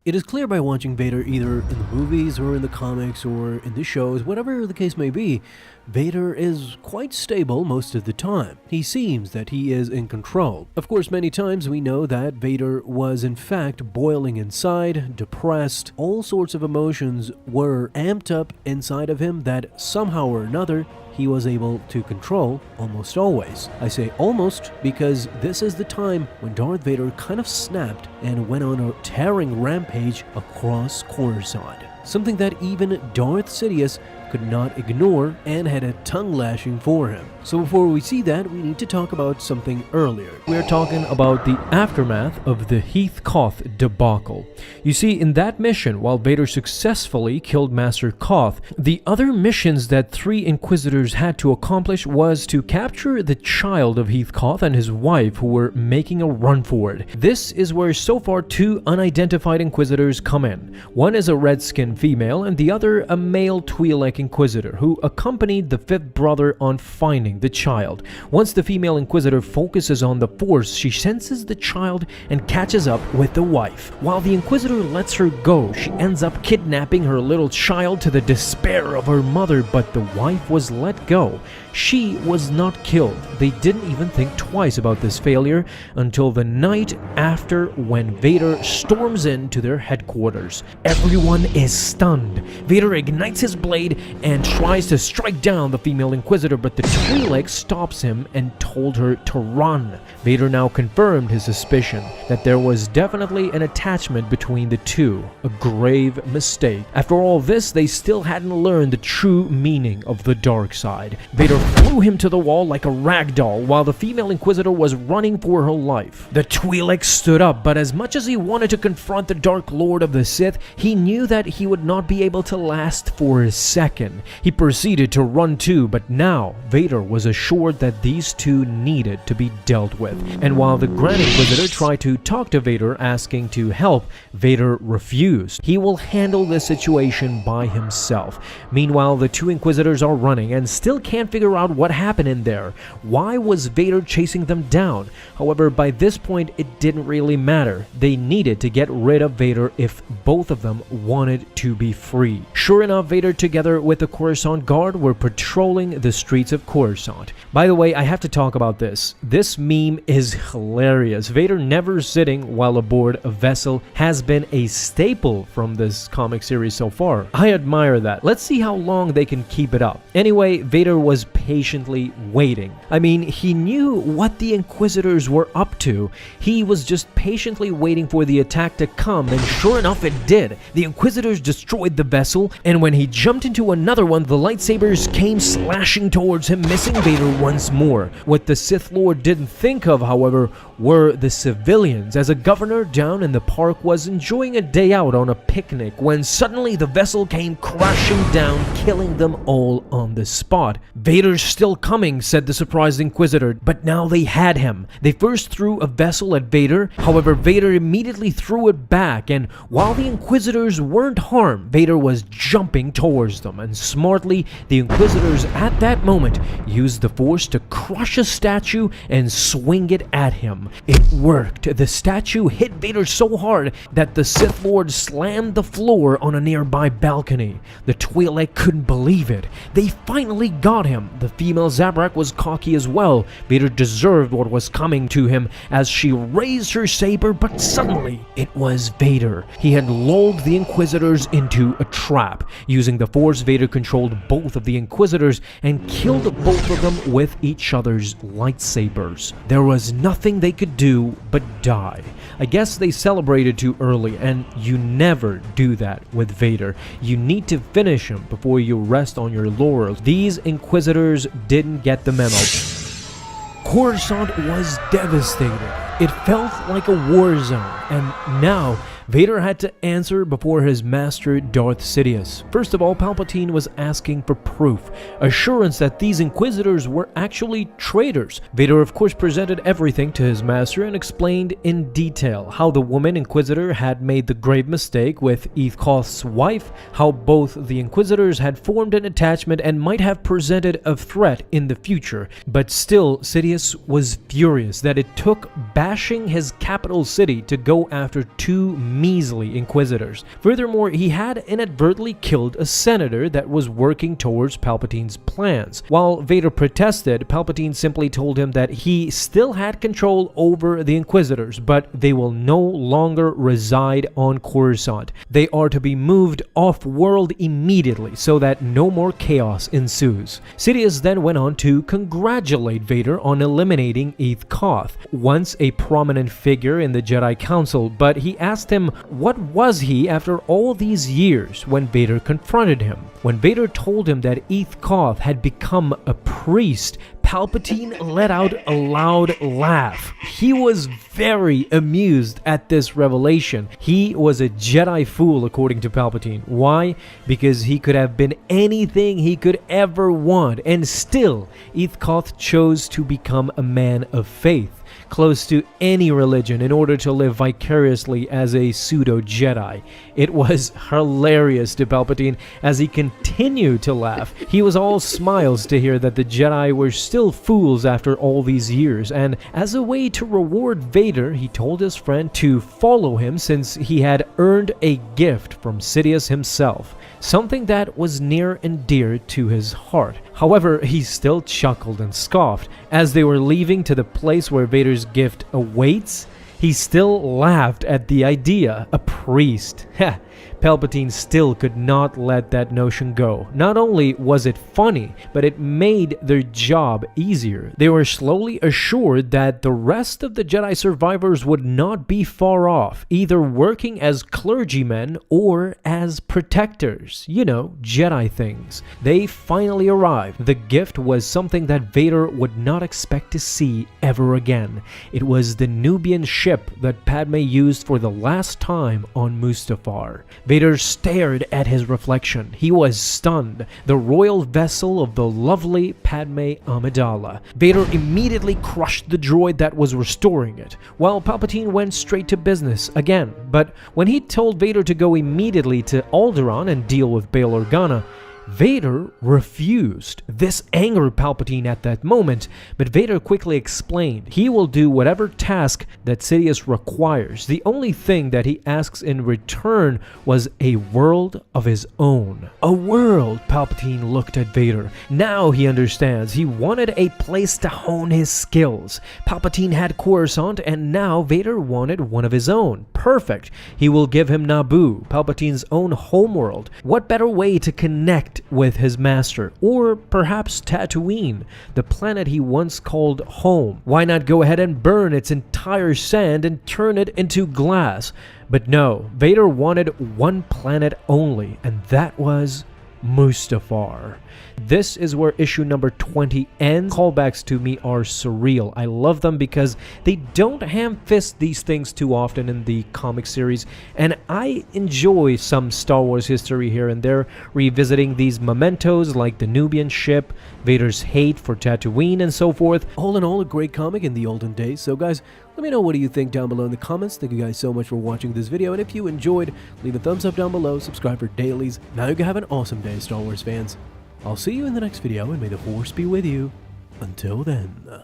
It is clear by watching Vader either in the movies or in the comics or in the shows, whatever the case may be, Vader is quite stable most of the time. He seems that he is in control. Of course, many times we know that Vader was in fact boiling inside, depressed, all sorts of emotions were amped up inside of him that somehow or another he was able to control almost always. I say almost because this is the time when Darth Vader kind of snapped and went on a tearing rampage across Coruscant. Something that even Darth Sidious could not ignore and had a tongue lashing for him. So before we see that, we need to talk about something earlier. We're talking about the aftermath of the Koth debacle. You see, in that mission, while Vader successfully killed Master Koth, the other missions that 3 Inquisitors had to accomplish was to capture the child of Koth and his wife, who were making a run for it. This is where so far 2 unidentified Inquisitors come in. One is a red-skinned female and the other a male Twi'lek Inquisitor who accompanied the 5th brother on finding the child. Once the female Inquisitor focuses on the Force, she senses the child and catches up with the wife. While the Inquisitor lets her go, she ends up kidnapping her little child to the despair of her mother, but the wife was let go. She was not killed. They didn't even think twice about this failure until the night after, when Vader storms into their headquarters. Everyone is stunned. Vader ignites his blade and tries to strike down the female Inquisitor, but the Twi'lek stops him and told her to run. Vader now confirmed his suspicion that there was definitely an attachment between the two, a grave mistake. After all this, they still hadn't learned the true meaning of the dark side. Vader threw him to the wall like a rag doll while the female Inquisitor was running for her life. The Twi'lek stood up, but as much as he wanted to confront the Dark Lord of the Sith, he knew that he would not be able to last for a second. He proceeded to run too, but now Vader was assured that these two needed to be dealt with. And while the Grand Inquisitor tried to talk to Vader asking to help, Vader refused. He will handle the situation by himself. Meanwhile, the 2 Inquisitors are running and still can't figure out what happened in there. Why was Vader chasing them down? However, by this point, it didn't really matter. They needed to get rid of Vader if both of them wanted to be free. Sure enough, Vader together with the Coruscant Guard were patrolling the streets of Coruscant. By the way, I have to talk about this. This meme is hilarious. Vader never sitting while aboard a vessel has been a staple from this comic series so far. I admire that. Let's see how long they can keep it up. Anyway, Vader was patiently waiting. I mean, he knew what the Inquisitors were up to. He was just patiently waiting for the attack to come, and sure enough it did. The Inquisitors destroyed the vessel, and when he jumped into another one, the lightsabers came slashing towards him, missing Vader once more. What the Sith Lord didn't think of, however, were the civilians, as a governor down in the park was enjoying a day out on a picnic when suddenly the vessel came crashing down, killing them all on the spot. "Vader's still coming," said the surprised Inquisitor, but now they had him. They first threw a vessel at Vader, however Vader immediately threw it back, and while the Inquisitors weren't harmed, Vader was jumping towards them, and smartly, the Inquisitors at that moment used the Force to crush a statue and swing it at him. It worked. The statue hit Vader so hard that the Sith Lord slammed the floor on a nearby balcony. The Twi'lek couldn't believe it. They finally got him. The female Zabrak was cocky as well. Vader deserved what was coming to him as she raised her saber, but suddenly it was Vader. He had lulled the Inquisitors into a trap. Using the Force, Vader controlled both of the Inquisitors and killed both of them with each other's lightsabers. There was nothing they could do but die. I guess they celebrated too early, and you never do that with Vader. You need to finish him before you rest on your laurels. These Inquisitors didn't get the memo. Coruscant was devastated. It felt like a war zone, and now Vader had to answer before his master Darth Sidious. First of all, Palpatine was asking for proof, assurance that these Inquisitors were actually traitors. Vader of course presented everything to his master and explained in detail how the woman Inquisitor had made the grave mistake with Koth's wife, how both the Inquisitors had formed an attachment and might have presented a threat in the future. But still, Sidious was furious that it took bashing his capital city to go after 2 measly inquisitors. Furthermore, he had inadvertently killed a senator that was working towards Palpatine's plans. While Vader protested, Palpatine simply told him that he still had control over the inquisitors, but they will no longer reside on Coruscant. They are to be moved off-world immediately so that no more chaos ensues. Sidious then went on to congratulate Vader on eliminating Eth Koth, once a prominent figure in the Jedi Council, but he asked him what was he after all these years when Vader confronted him. When Vader told him that Eth Koth had become a priest, Palpatine let out a loud laugh. He was very amused at this revelation. He was a Jedi fool, according to Palpatine. Why? Because he could have been anything he could ever want, and still, Eth Koth chose to become a man of faith, close to any religion, in order to live vicariously as a pseudo-Jedi. It was hilarious to Palpatine as he continued to laugh. He was all smiles to hear that the Jedi were still fools after all these years, and as a way to reward Vader, he told his friend to follow him since he had earned a gift from Sidious himself, something that was near and dear to his heart. However, he still chuckled and scoffed. As they were leaving to the place where Vader's gift awaits, he still laughed at the idea. A priest. Heh. Palpatine still could not let that notion go. Not only was it funny, but it made their job easier. They were slowly assured that the rest of the Jedi survivors would not be far off, either working as clergymen or as protectors. You know, Jedi things. They finally arrived. The gift was something that Vader would not expect to see ever again. It was the Nubian ship that Padme used for the last time on Mustafar. Vader stared at his reflection. He was stunned. The royal vessel of the lovely Padme Amidala. Vader immediately crushed the droid that was restoring it, while Palpatine went straight to business again. But when he told Vader to go immediately to Alderaan and deal with Bail Organa, Vader refused. This angered Palpatine at that moment, but Vader quickly explained he will do whatever task that Sidious requires. The only thing that he asks in return was a world of his own. A world, Palpatine looked at Vader. Now he understands. He wanted a place to hone his skills. Palpatine had Coruscant, and now Vader wanted one of his own. Perfect. He will give him Naboo, Palpatine's own homeworld. What better way to connect with his master? Or perhaps Tatooine, the planet he once called home. Why not go ahead and burn its entire sand and turn it into glass? But no, Vader wanted one planet only, and that was Mustafar. This is where issue number 20 ends. Callbacks to me are surreal. I love them because they don't ham-fist these things too often in the comic series, and I enjoy some Star Wars history here and there, revisiting these mementos like the Nubian ship, Vader's hate for Tatooine, and so forth. All in all, a great comic in the olden days. So guys, let me know what do you think down below in the comments. Thank you guys so much for watching this video, and if you enjoyed, leave a thumbs up down below, subscribe for dailies. Now you can have an awesome day, Star Wars fans. I'll see you in the next video, and may the Force be with you. Until then.